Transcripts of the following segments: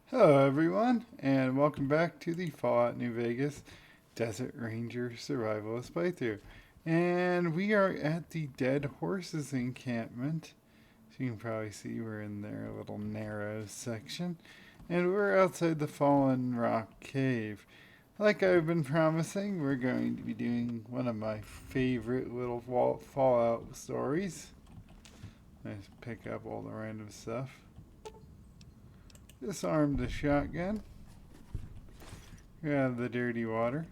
Hello, everyone, and welcome back to the Fallout New Vegas Desert Ranger Survivalist playthrough. And we are at the Dead Horses encampment. So you can probably see we're in their little narrow section. And we're outside the Fallen Rock Cave. Like I've been promising, we're going to be doing one of my favorite little Fallout stories. Let's pick up all the random stuff. Disarm the shotgun. Grab the dirty water.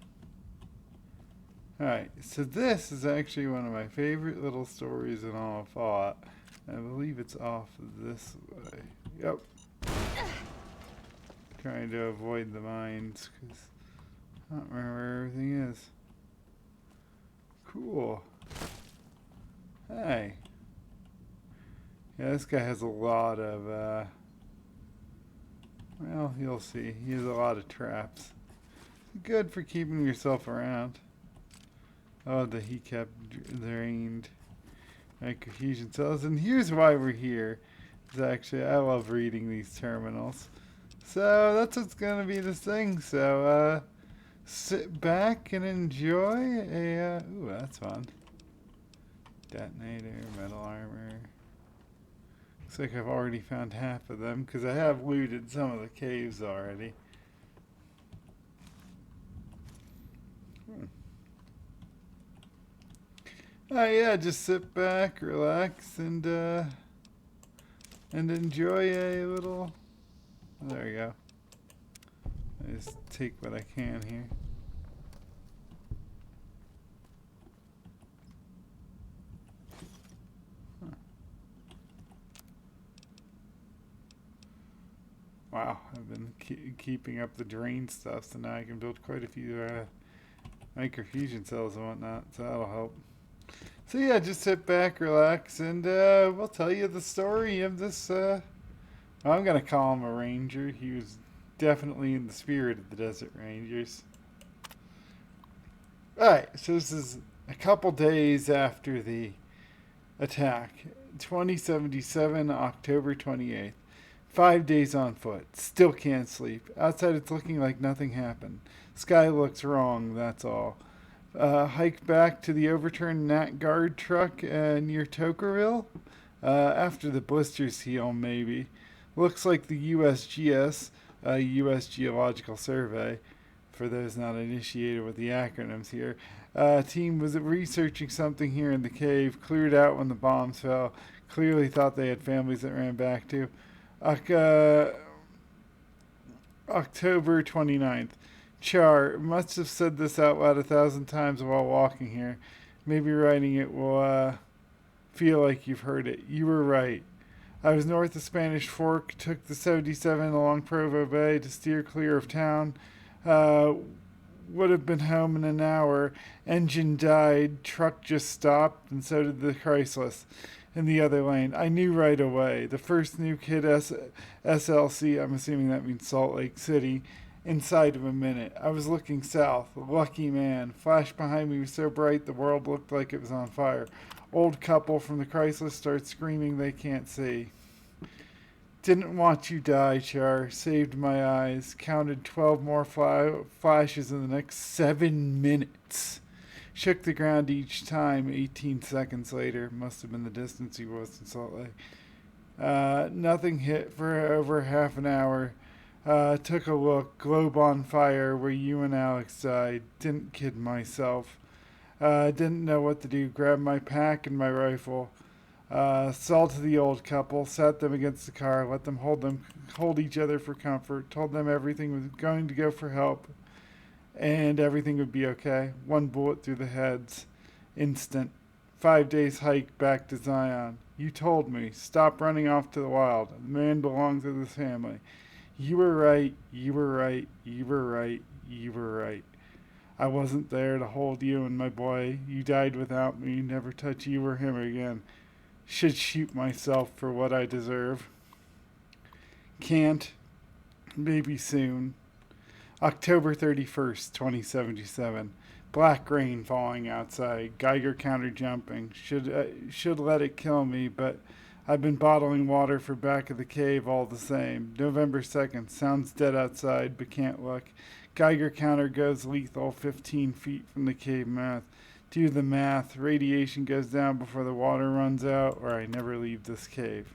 Alright, so this is actually one of my favorite little stories in all of Fallout. I believe it's off this way. Yep. Trying to avoid the mines because I don't remember where everything is. Cool. Hey. Yeah, this guy has a lot of, well, you'll see. He has a lot of traps. Good for keeping yourself around. Oh, that he kept drained microfusion cells. And here's why we're here. Is actually, I love reading these terminals. So that's what's going to be this thing. So sit back and enjoy a... ooh, that's fun. Detonator, metal armor. Looks like I've already found half of them because I have looted some of the caves already. Yeah, just sit back, relax, and enjoy a little. Oh, there we go. I just take what I can here. Wow, I've been keeping up the drain stuff, so now I can build quite a few microfusion cells and whatnot, so that'll help. So yeah, just sit back, relax, and we'll tell you the story of this, I'm going to call him a ranger. He was definitely in the spirit of the Desert Rangers. Alright, so this is a couple days after the attack. 2077, October 28th. 5 days on foot. Still can't sleep. Outside it's looking like nothing happened. Sky looks wrong, that's all. Hike back to the overturned Nat Guard truck near Tokerville. After the blisters heal, maybe. Looks like the USGS, U.S. Geological Survey, for those not initiated with the acronyms here. Team was researching something here in the cave, cleared out when the bombs fell. Clearly thought they had families that ran back to. October 29th. Char, must have said this out loud 1,000 times while walking here. Maybe writing it will feel like you've heard it. You were right. I was north of Spanish Fork, took the 77 along Provo Bay to steer clear of town. Would have been home in an hour. Engine died, truck just stopped, and so did the Chrysler in the other lane. I knew right away. The first new kid SLC, I'm assuming that means Salt Lake City, inside of a minute. I was looking south. Lucky man. Flash behind me was so bright the world looked like it was on fire. Old couple from the Chrysler starts screaming they can't see. Didn't want you die, Char. Saved my eyes. Counted 12 more flashes in the next 7 minutes. Shook the ground each time. 18 seconds later. Must have been the distance he was in Salt Lake. Nothing hit for over half an hour. Took a look. Globe on fire where you and Alex died. Didn't kid myself. Didn't know what to do. Grabbed my pack and my rifle. Saw to the old couple, sat them against the car, let them hold each other for comfort, told them everything was going to go for help, and everything would be okay. One bullet through the heads. Instant. 5 days hike back to Zion. You told me. Stop running off to the wild. The man belongs to this family. You were right. You were right. You were right. You were right. I wasn't there to hold you and my boy. You died without me. Never touch you or him again. Should shoot myself for what I deserve. Can't. Maybe soon. October 31st, 2077. Black rain falling outside. Geiger counter jumping. Should let it kill me, but I've been bottling water for back of the cave all the same. November 2nd. Sounds dead outside, but can't look. Geiger counter goes lethal 15 feet from the cave mouth. Do the math. Radiation goes down before the water runs out, or I never leave this cave.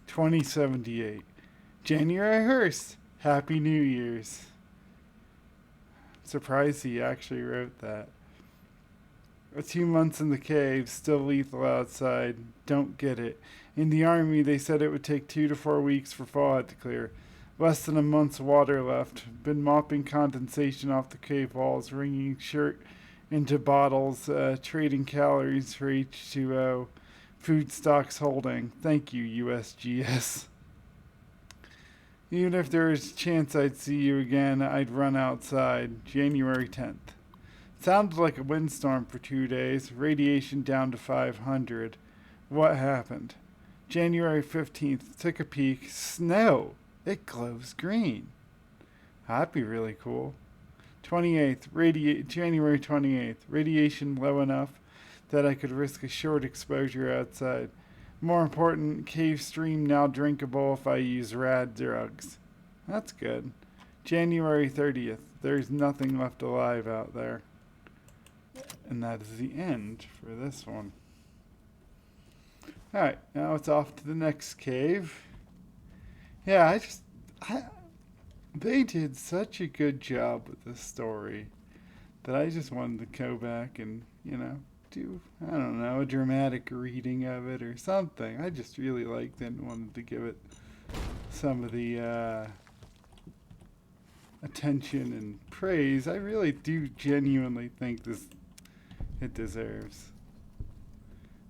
2078. January 1st. Happy New Year's. Surprised he actually wrote that. A 2 months in the cave, still lethal outside. Don't get it. In the army, they said it would take 2 to 4 weeks for Fallout to clear. Less than a month's water left. Been mopping condensation off the cave walls, wringing shirt into bottles, trading calories for H2O. Food stocks holding. Thank you, USGS. Even if there was a chance I'd see you again, I'd run outside. January 10th. Sounded like a windstorm for 2 days. Radiation down to 500. What happened? January 15th. Took a peek. Snow. It glows green. That'd be really cool. 28th. January 28th. Radiation low enough that I could risk a short exposure outside. More important, cave stream now drinkable if I use rad drugs. That's good. January 30th. There's nothing left alive out there. And that is the end for this one. Alright, now it's off to the next cave. Yeah, they did such a good job with this story that I just wanted to go back and, do, I don't know, a dramatic reading of it or something. I just really liked it and wanted to give it some of the attention and praise. I really do genuinely think it deserves.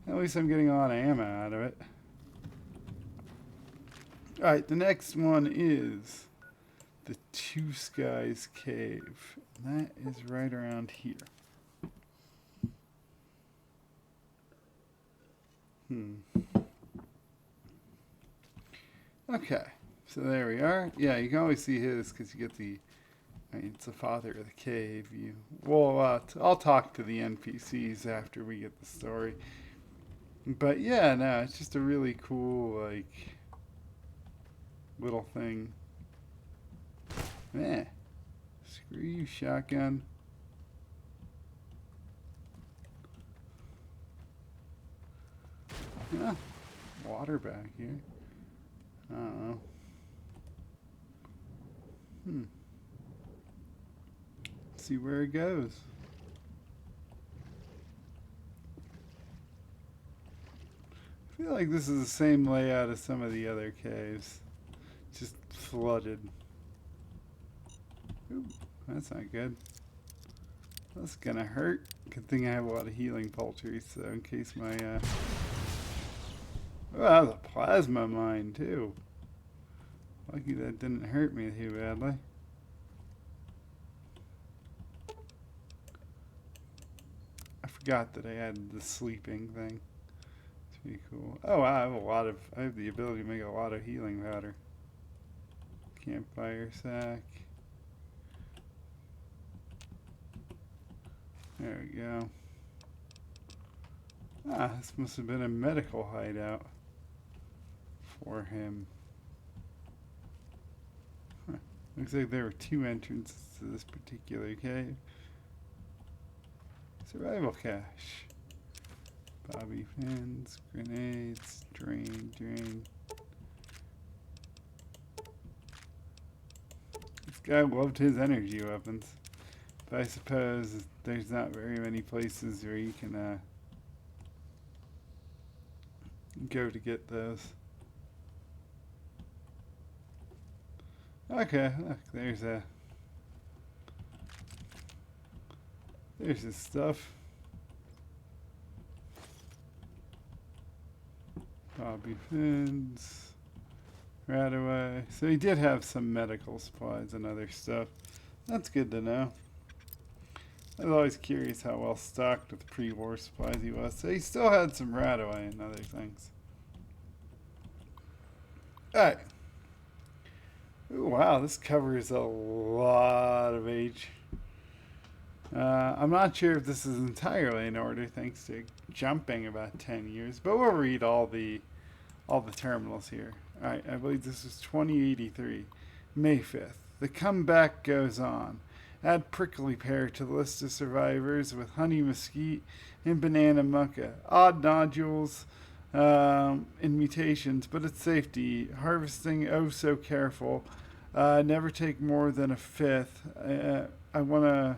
At least I'm getting a lot of ammo out of it. Alright, the next one is the Two Skies Cave. And that is right around here. Okay, so there we are. Yeah, you can always see his because you get it's the father of the cave. I'll talk to the NPCs after we get the story. But yeah, no, it's just a really cool, little thing. Screw you, shotgun. Yeah, water back here. I don't know. See where it goes. I feel like this is the same layout as some of the other caves. Just flooded. Ooh, that's not good. That's gonna hurt. Good thing I have a lot of healing poultry, so in case my oh, that was a plasma mine too. Lucky that didn't hurt me too badly. I forgot that I had the sleeping thing. It's pretty cool. Oh wow, I have the ability to make a lot of healing powder. Campfire sack. There we go. This must have been a medical hideout for him. Looks like there were 2 entrances to this particular cave. Survival cache. Bobby pins, grenades, drain. This guy loved his energy weapons. But I suppose there's not very many places where you can go to get those. Okay, look, there's his stuff. Bobby fins. Right away. So he did have some medical supplies and other stuff. That's good to know. I was always curious how well stocked with pre-war supplies he was. So he still had some Radaway and other things. Alright. Ooh, wow, this covers a lot of age. I'm not sure if this is entirely in order thanks to jumping about 10 years, but we'll read all the all the terminals here. All right, I believe this is 2083, May 5th. The comeback goes on. Add prickly pear to the list of survivors with honey mesquite and banana mucka. Odd nodules and mutations, but it's safe to eat. Harvesting, oh so careful. Never take more than a fifth. I want to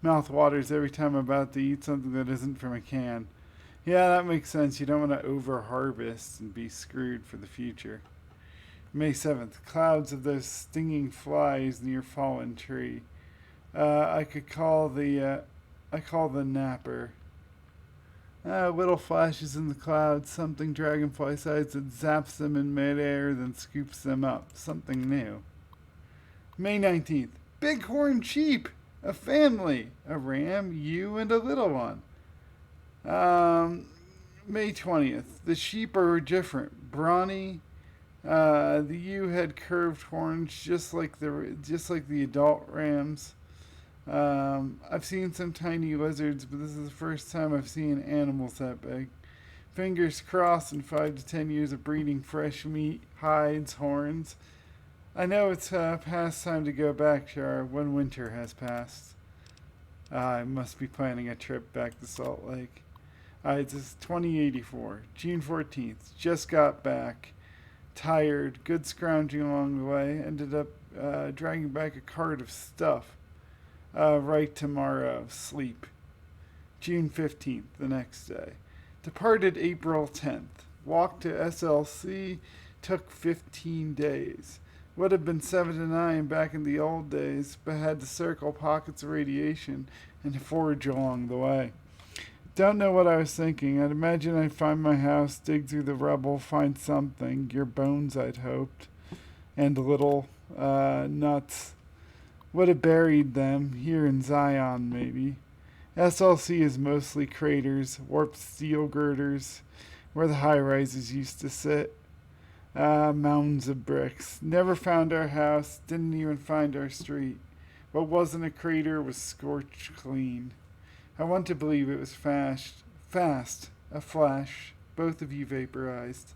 mouth waters every time I'm about to eat something that isn't from a can. Yeah, that makes sense. You don't want to over harvest and be screwed for the future. May 7th. Clouds of those stinging flies near fallen tree. I could call I call the napper. Little flashes in the clouds, something dragonfly size that zaps them in midair, then scoops them up. Something new. May 19th. Bighorn sheep! A family! A ram, you, and a little one. May 20th. The sheep are different. Brawny. The ewe had curved horns just like the adult rams. I've seen some tiny lizards, but this is the first time I've seen animals that big. Fingers crossed in 5 to 10 years of breeding fresh meat, hides, horns. I know it's past time to go back, Char, when winter has passed. I must be planning a trip back to Salt Lake. This is 2084, June 14th. Just got back. Tired, good scrounging along the way. Ended up dragging back a cart of stuff. Right tomorrow. Sleep. June 15th, the next day. Departed April 10th. Walked to SLC. Took 15 days. Would have been 7 to 9 back in the old days, but had to circle pockets of radiation and forage along the way. Don't know what I was thinking. I'd imagine I'd find my house, dig through the rubble, find something. Your bones, I'd hoped. And little nuts. Would have buried them, here in Zion, maybe. SLC is mostly craters, warped steel girders, where the high-rises used to sit. Mounds of bricks. Never found our house, didn't even find our street. What wasn't a crater was scorched clean. I want to believe it was fast, a flash, both of you vaporized.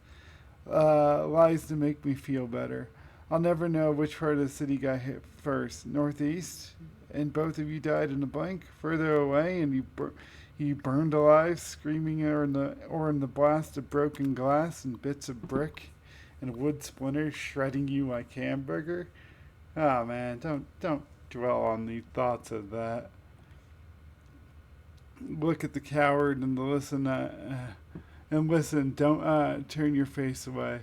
Lies to make me feel better. I'll never know which part of the city got hit first. Northeast, and both of you died in a blink. Further away, and you burned alive, screaming or in the blast of broken glass and bits of brick and wood splinters shredding you like hamburger. Oh man, don't dwell on the thoughts of that. Look at the coward and listen. Don't turn your face away.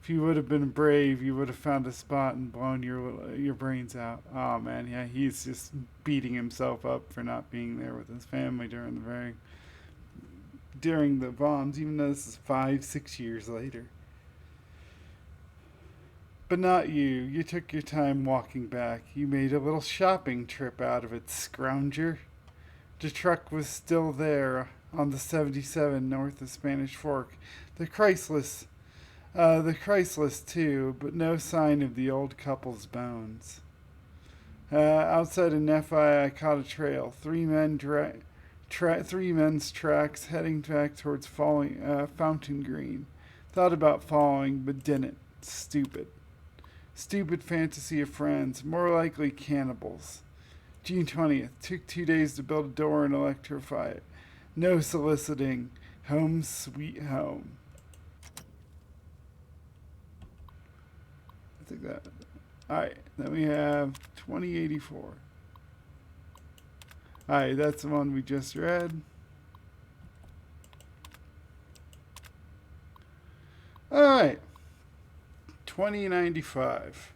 If you would have been brave, you would have found a spot and blown your brains out. Oh man, yeah, he's just beating himself up for not being there with his family during the bombs, even though this is 5-6 years later. But not you. You took your time walking back. You made a little shopping trip out of it, scrounger. The truck was still there on the 77 north of Spanish Fork. The Chrysalis too, but no sign of the old couple's bones. Outside of Nephi, I caught a trail. Three men's tracks heading back towards Fountain Green. Thought about following, but didn't. Stupid fantasy of friends, more likely cannibals. June 20th. Took 2 days to build a door and electrify it. No soliciting. Home sweet home. I think that. Alright, then we have 2084. Alright, that's the one we just read. Alright. 2095.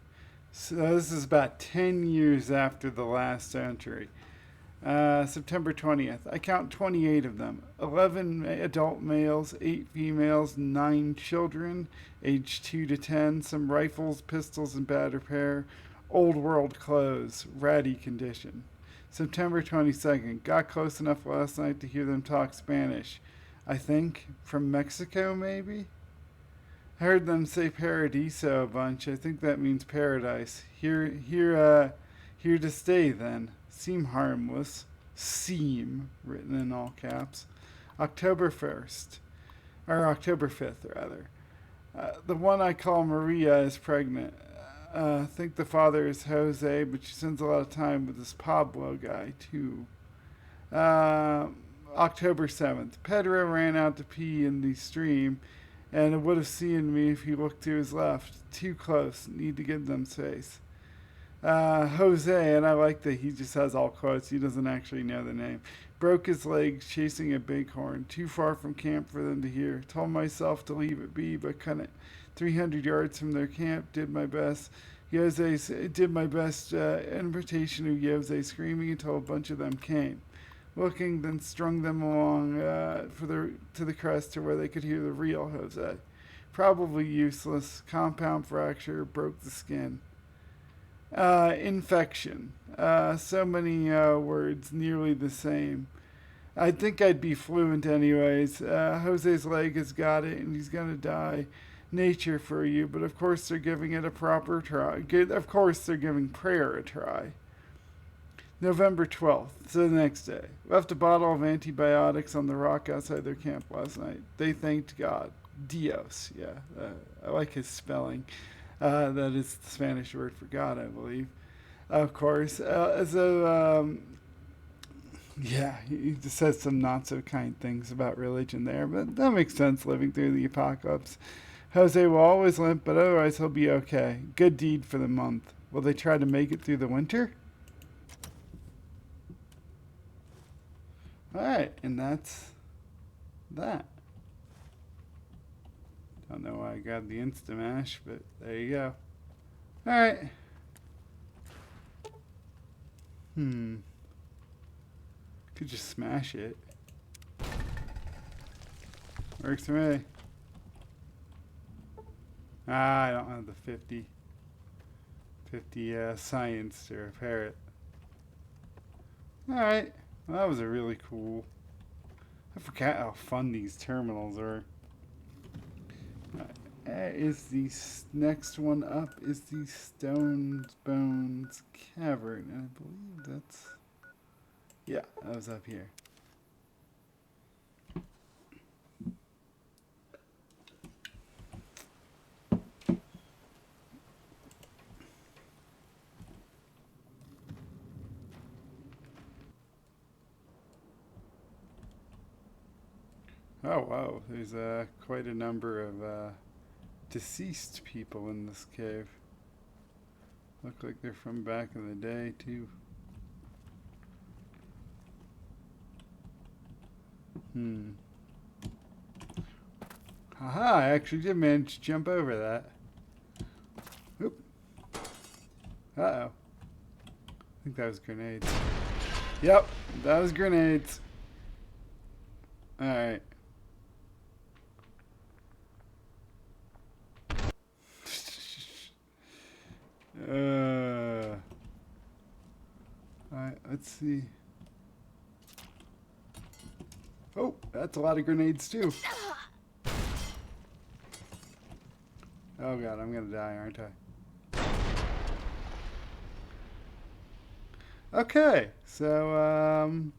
So this is about 10 years after the last entry. September 20th. I count 28 of them. 11 adult males, 8 females, 9 children, aged 2 to 10, some rifles, pistols, and bad repair. Old world clothes, ratty condition. September 22nd. Got close enough last night to hear them talk Spanish. I think. From Mexico, maybe? I heard them say paradiso a bunch. I think that means paradise. Here to stay then. Seem harmless. Seem, written in all caps. October 5th, rather. The one I call Maria is pregnant. I think the father is Jose, but she spends a lot of time with this Pablo guy, too. Uh, October 7th. Pedro ran out to pee in the stream and would have seen me if he looked to his left. Too close. Need to get them space. Jose, and I like that he just has all quotes. He doesn't actually know the name. Broke his legs chasing a bighorn. Too far from camp for them to hear. Told myself to leave it be, but couldn't. 300 yards from their camp. Did my best. Jose did my best invitation of Jose screaming until a bunch of them came. Looking, then strung them along to the crest to where they could hear the real Jose. Probably useless. Compound fracture. Broke the skin. Infection. So many words, nearly the same. I think I'd be fluent anyways. Jose's leg has got it and he's gonna die. Nature for you, but of course they're giving it a proper try. Of course they're giving prayer a try. November 12th, so the next day. Left a bottle of antibiotics on the rock outside their camp last night. They thanked God. Dios, yeah. I like his spelling. That is the Spanish word for God, I believe. Of course. Yeah, he just says some not so kind things about religion there, but that makes sense living through the apocalypse. Jose will always limp, but otherwise he'll be okay. Good deed for the month. Will they try to make it through the winter? Alright, and that's that. Don't know why I got the Instamash, but there you go. Alright. Could just smash it. Works for me. I don't have the 50 science to repair it. Alright. Well, that was a really cool. I forgot how fun these terminals are. Is the next one up is the Stone Bones Cavern, and I believe that's, yeah, that was up here. Oh wow, there's quite a number of deceased people in this cave. Look like they're from back in the day too. Haha, I actually did manage to jump over that. Oop. Uh-oh. I think that was grenades. Yep, that was grenades. Alright. Alright, let's see. Oh, that's a lot of grenades too. Oh god, I'm gonna die, aren't I? Okay, so I'm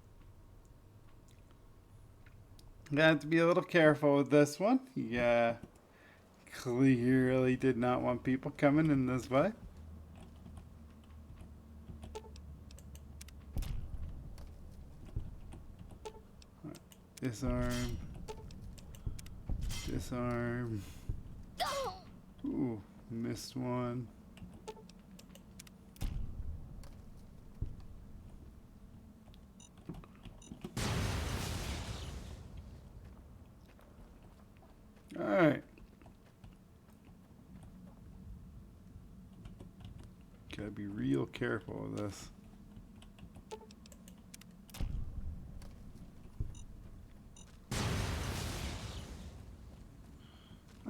gonna have to be a little careful with this one. Yeah, clearly did not want people coming in this way. Disarm. Disarm. Ooh, missed one. Alright. Gotta be real careful with this.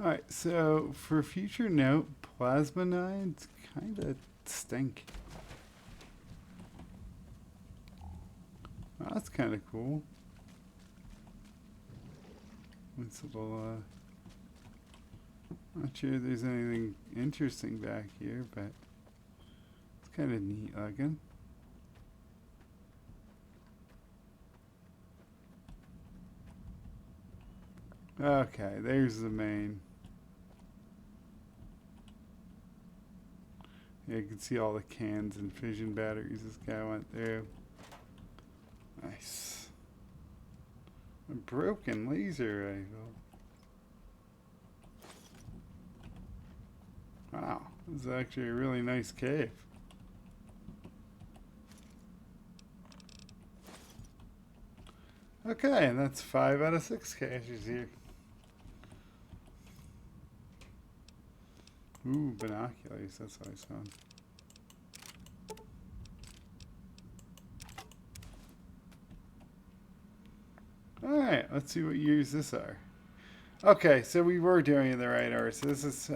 Alright, so for future note, plasmonides kinda stink. Oh, that's kinda cool. This little, not sure if there's anything interesting back here, but it's kinda neat looking. Okay, there's the main. Yeah, you can see all the cans and fission batteries this guy went through. Nice. A broken laser rifle. Wow, this is actually a really nice cave. Okay, and that's 5 out of 6 caches here. Ooh, binoculars, that's always fun. Alright, let's see what years this are. Okay, so we were doing it in the right order. So this is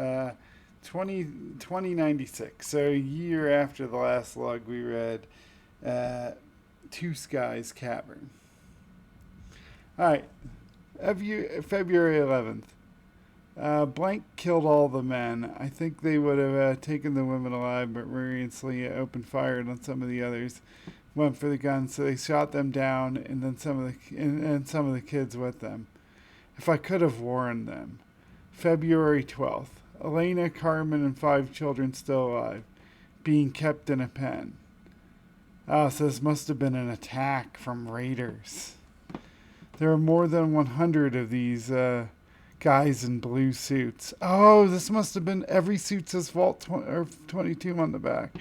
2096. So a year after the last log, we read Two Skies Cavern. Alright, February 11th. Blank killed all the men. I think they would have taken the women alive, but Murray and Celia opened fire on some of the others. Went for the guns, so they shot them down, and then some of the kids with them. If I could have warned them. February 12th. Elena, Carmen, and 5 children still alive, being kept in a pen. Oh, so this must have been an attack from raiders. There are more than 100 of these guys in blue suits. Oh, this must have been, every suit says Vault 22 on the back.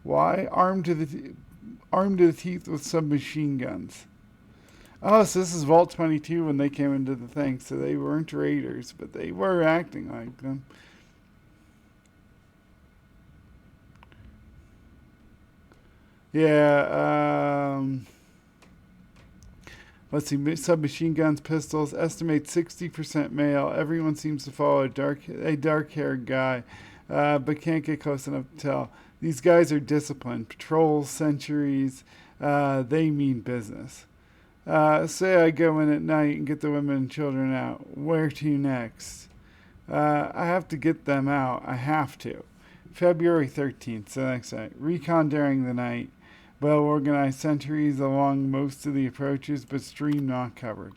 Why? Armed to the teeth with submachine guns. Oh, so this is Vault 22 when they came into the thing. So they weren't raiders, but they were acting like them. Yeah, let's see, submachine guns, pistols, estimate 60% male. Everyone seems to follow a dark-haired guy, but can't get close enough to tell. These guys are disciplined. Patrols, sentries, they mean business. Say I go in at night and get the women and children out. Where to next? I have to get them out. I have to. February 13th, so next night. Recon during the night. Well-organized sentries along most of the approaches, but stream not covered.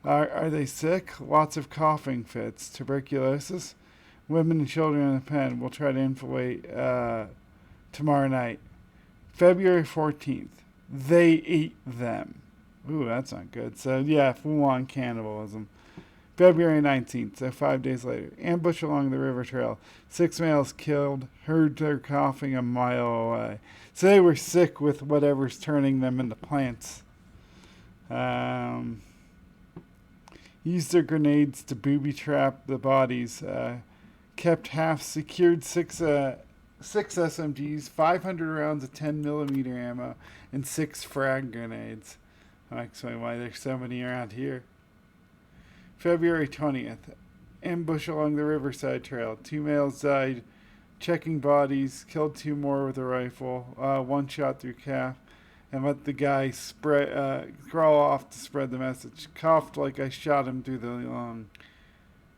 Are they sick? Lots of coughing fits. Tuberculosis? Women and children in the pen. We'll try to infiltrate tomorrow night. February 14th. They ate them. Ooh, that's not good. So, yeah, full-on cannibalism. February 19th, so 5 days later. Ambush along the river trail. 6 males killed. Heard their coughing a mile away. So they were sick with whatever's turning them into plants. Used their grenades to booby-trap the bodies. Kept half secured 6 SMGs, 500 rounds of 10mm ammo, and 6 frag grenades. I'll explain why there's so many around here. February 20th. Ambush along the Riverside Trail. 2 males died checking bodies. Killed 2 more with a rifle. 1 shot through calf. And let the guy crawl off to spread the message. Coughed like I shot him through the lung.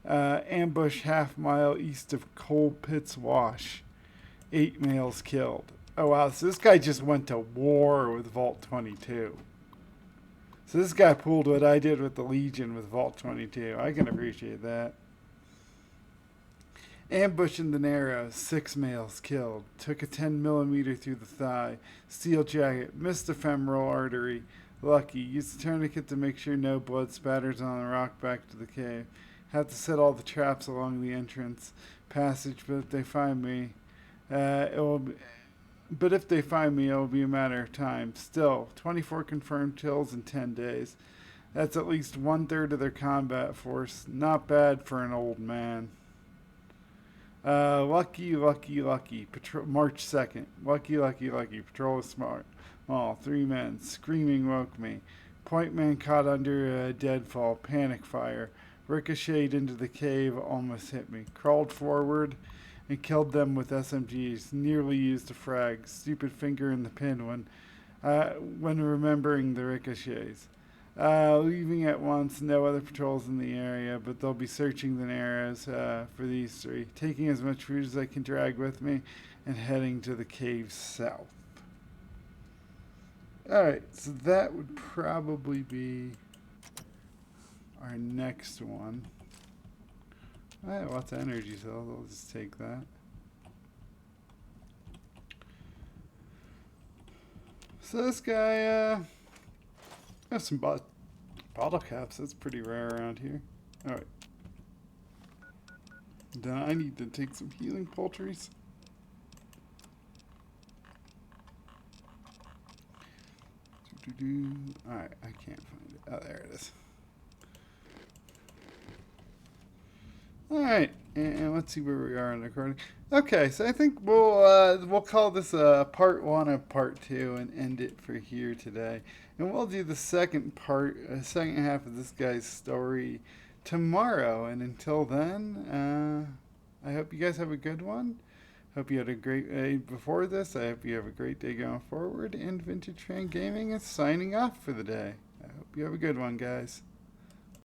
Ambush half-mile east of Coal Pits Wash. 8 males killed. Oh wow, so this guy just went to war with Vault 22. So this guy pulled what I did with the Legion with Vault 22. I can appreciate that. Ambush in the Narrows. 6 males killed. Took a 10mm through the thigh. Steel jacket. Missed the femoral artery. Lucky. Used the tourniquet to make sure no blood spatters on the rock back to the cave. Have to set all the traps along the entrance passage, but if they find me, it will be a matter of time. Still, 24 confirmed kills in 10 days. That's at least 1/3 of their combat force. Not bad for an old man. Lucky. March 2nd. Lucky. Patrol is smart. 3 men. Screaming woke me. Point man caught under a deadfall. Panic fire. Ricocheted into the cave. Almost hit me. Crawled forward and killed them with SMGs. Nearly used a frag. Stupid finger in the pin when remembering the ricochets. Leaving at once. No other patrols in the area, but they'll be searching the Narrows for these 3. Taking as much food as I can drag with me and heading to the cave south. Alright, so that would probably be our next one. I have lots of energy, so I'll just take that. So this guy has some bottle caps. That's pretty rare around here. All right. Then I need to take some healing poultries. Alright, I can't find it. Oh, there it is. Alright, and let's see where we are on the recording. Okay, so I think we'll call this part 1 of part 2 and end it for here today. And we'll do the second part, second half of this guy's story tomorrow. And until then, I hope you guys have a good one. Hope you had a great day before this. I hope you have a great day going forward. And Vintage Fan Gaming is signing off for the day. I hope you have a good one, guys.